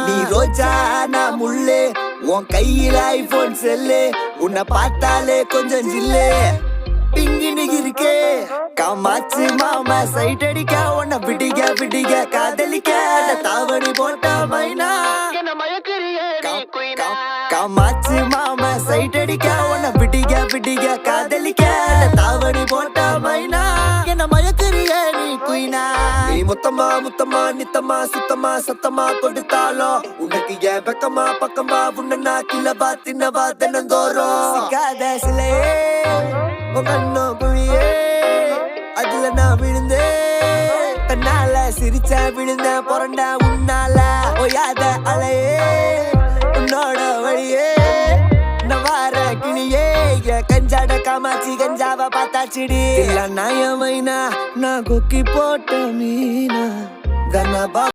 நீ ரோஜா நான் முள்ளு உன் கையில ஐபோன் செல்லு உன்னை பார்த்தாலே கொஞ்சம் ஜில்லு பிங்கினு இருக்கே காமாச்சு மாமா சைட் அடிக்க உன்னை பிடிக்க காதலிக்க தாவணி போட்ட மைனா காமாச்சு மாமா சைட் அடிக்க உன்னை பிடிக்க காதலிக்க தாவணி போட்ட மைனா என்ன மயக்கிறிய நீ குயினா நீ முத்தமா நித்தமா சுத்தமா சத்தமா கொடுத்தாலும் உனக்கு ஏன் பக்கமா பக்கமா உன்ன கிளவா தின்னவா தினந்தோறும் சிலே கண்ணோ குழியே அதுல நான் விழுந்தேன் தன்னால சிரிச்சா விழுந்த பொறண்டா உன்னால ஓயாத அலையே உன்னோட வழியே நவார கிளியே கஞ்சாட காமாச்சி கஞ்சாவ பார்த்தாச்சிடி இல்ல நாயமைனா நான் கொக்கி போட்ட மீனா தனபா